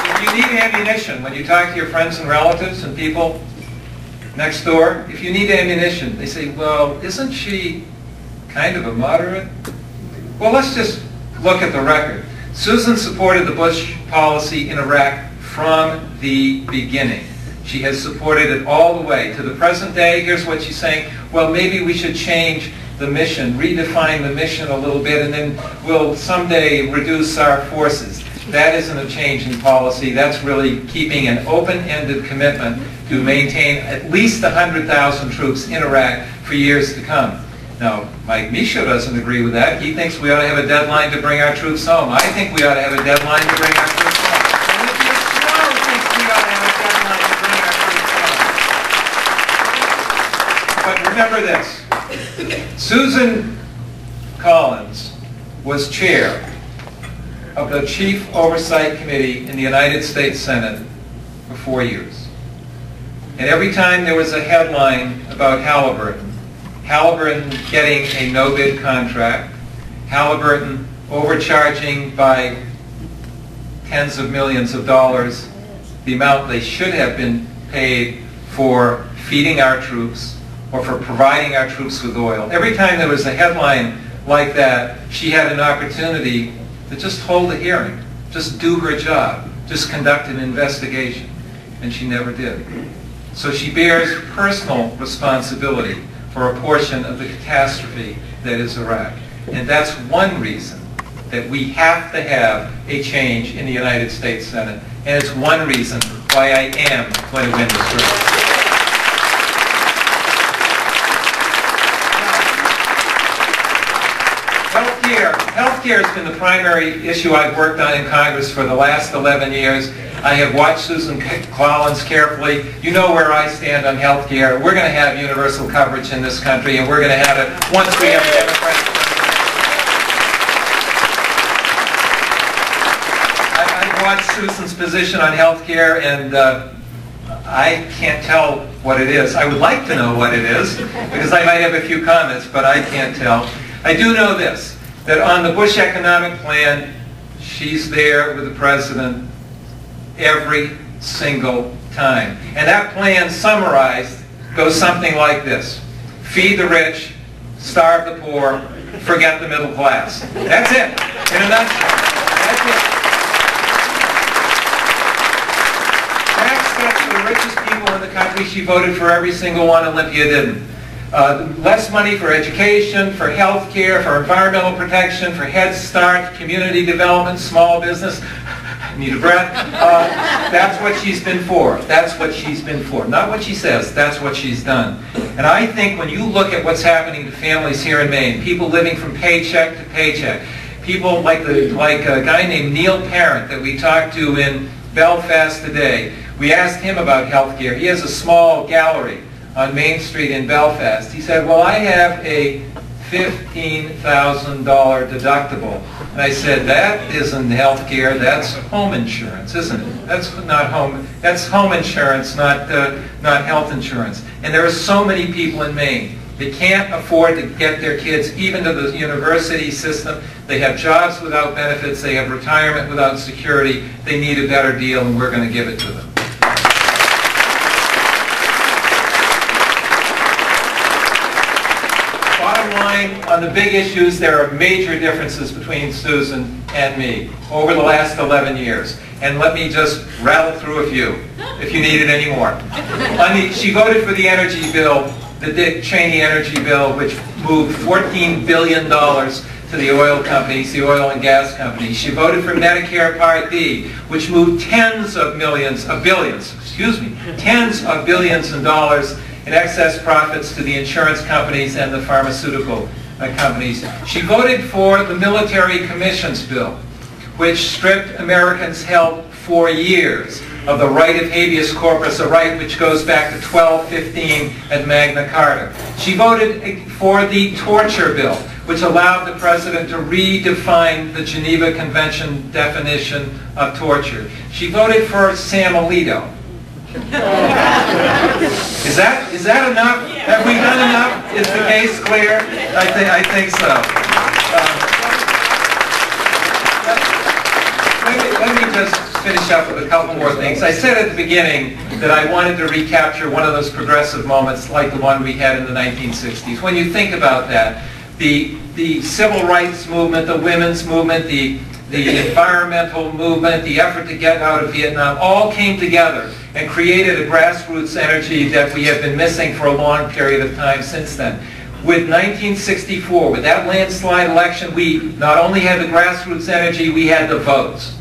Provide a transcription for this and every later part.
If you need ammunition, when you talk to your friends and relatives and people next door, if you need ammunition, they say, well, isn't she kind of a moderate? Well, let's just look at the record. Susan supported the Bush policy in Iraq from the beginning. She has supported it all the way. To the present day, here's what she's saying. Well, maybe we should change the mission, redefine the mission a little bit, and then we'll someday reduce our forces. That isn't a change in policy. That's really keeping an open-ended commitment to maintain at least 100,000 troops in Iraq for years to come. Now, Mike Michaud doesn't agree with that. He thinks we ought to have a deadline to bring our troops home. I think we ought to have a deadline to bring our troops home. And Olivia Snow thinks we ought to have a deadline to bring our troops home. But remember this. Susan Collins was chair of the Chief Oversight Committee in the United States Senate for 4 years. And every time there was a headline about Halliburton getting a no-bid contract, Halliburton overcharging by tens of millions of dollars the amount they should have been paid for feeding our troops or for providing our troops with oil. Every time there was a headline like that, she had an opportunity to just hold a hearing, just do her job, just conduct an investigation. And she never did. So she bears personal responsibility for a portion of the catastrophe that is Iraq. And that's one reason that we have to have a change in the United States Senate. And it's one reason why I am going to win this race. Healthcare has been the primary issue I've worked on in Congress for the last 11 years. I have watched Susan Collins carefully. You know where I stand on healthcare. We're going to have universal coverage in this country, and we're going to have it once we have a Democratic president. I've watched Susan's position on healthcare, and I can't tell what it is. I would like to know what it is, because I might have a few comments, but I can't tell. I do know this, that on the Bush economic plan, she's there with the president every single time. And that plan summarized goes something like this. Feed the rich, starve the poor, forget the middle class. That's it, in a nutshell. That's it. Tax cuts for the richest people in the country, she voted for every single one. Olympia didn't. Less money for education, for health care, for environmental protection, for Head Start, community development, small business. Need a breath. That's what she's been for. That's what she's been for. Not what she says, that's what she's done. And I think when you look at what's happening to families here in Maine, people living from paycheck to paycheck, people like a guy named Neil Parent that we talked to in Belfast today, we asked him about health care. He has a small gallery on Main Street in Belfast. He said, well, I have a $15,000 deductible. And I said, that isn't health care, that's home insurance, isn't it? That's home insurance, not health insurance. And there are so many people in Maine that can't afford to get their kids even to the university system. They have jobs without benefits, they have retirement without security. They need a better deal, and we're going to give it to them. On the big issues, there are major differences between Susan and me over the last 11 years. And let me just rattle through a few, if you need it anymore. She voted for the energy bill, the Dick Cheney energy bill, which moved $14 billion to the oil companies, the oil and gas companies. She voted for Medicare Part D, which moved tens of billions in dollars in excess profits to the insurance companies and the pharmaceutical companies. She voted for the military commissions bill, which stripped Americans held for years of the right of habeas corpus, a right which goes back to 1215 and Magna Carta. She voted for the torture bill, which allowed the president to redefine the Geneva Convention definition of torture. She voted for Sam Alito. Is that enough? Yeah. Have we done enough? Is the case clear? I think so. Let me just finish up with a couple more things. I said at the beginning that I wanted to recapture one of those progressive moments like the one we had in the 1960s. When you think about that, the civil rights movement, the women's movement, the environmental movement, the effort to get out of Vietnam, all came together and created a grassroots energy that we have been missing for a long period of time since then. With 1964, with that landslide election, we not only had the grassroots energy, we had the votes.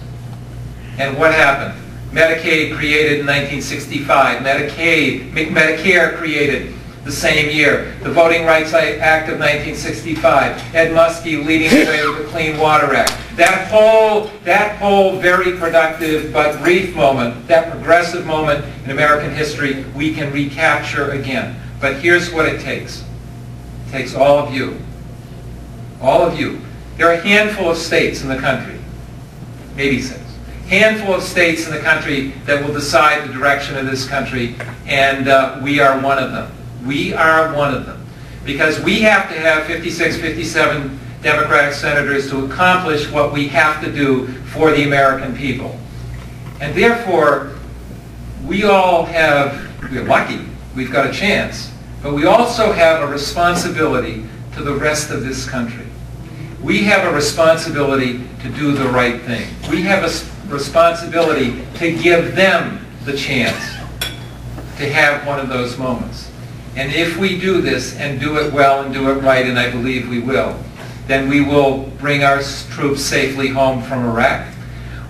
And what happened? Medicaid created in 1965. Medicare created the same year. The Voting Rights Act of 1965. Ed Muskie leading the way with the Clean Water Act. That whole very productive but brief moment, that progressive moment in American history, we can recapture again. But here's what it takes. It takes all of you. All of you. There are a handful of states in the country, maybe 6. Handful of states in the country that will decide the direction of this country, and we are one of them. We are one of them. Because we have to have 56, 57 Democratic senators to accomplish what we have to do for the American people. And therefore, we're lucky, we've got a chance, but we also have a responsibility to the rest of this country. We have a responsibility to do the right thing. We have a responsibility to give them the chance to have one of those moments. And if we do this and do it well and do it right, and I believe we will, then we will bring our troops safely home from Iraq.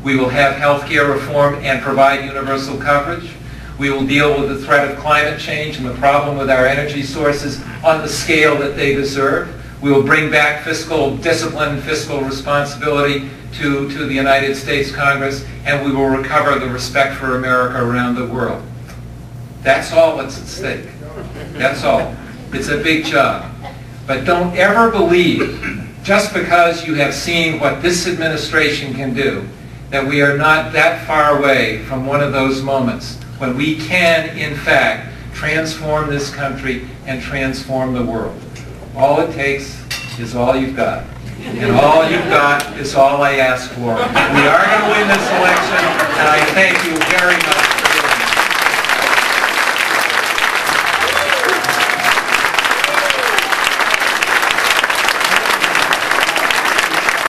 We will have health care reform and provide universal coverage. We will deal with the threat of climate change and the problem with our energy sources on the scale that they deserve. We will bring back fiscal discipline and fiscal responsibility to the United States Congress, and we will recover the respect for America around the world. That's all that's at stake. That's all. It's a big job. But don't ever believe, just because you have seen what this administration can do, that we are not that far away from one of those moments when we can, in fact, transform this country and transform the world. All it takes is all you've got. And all you've got is all I ask for. We are going to win this election, and I thank you very much.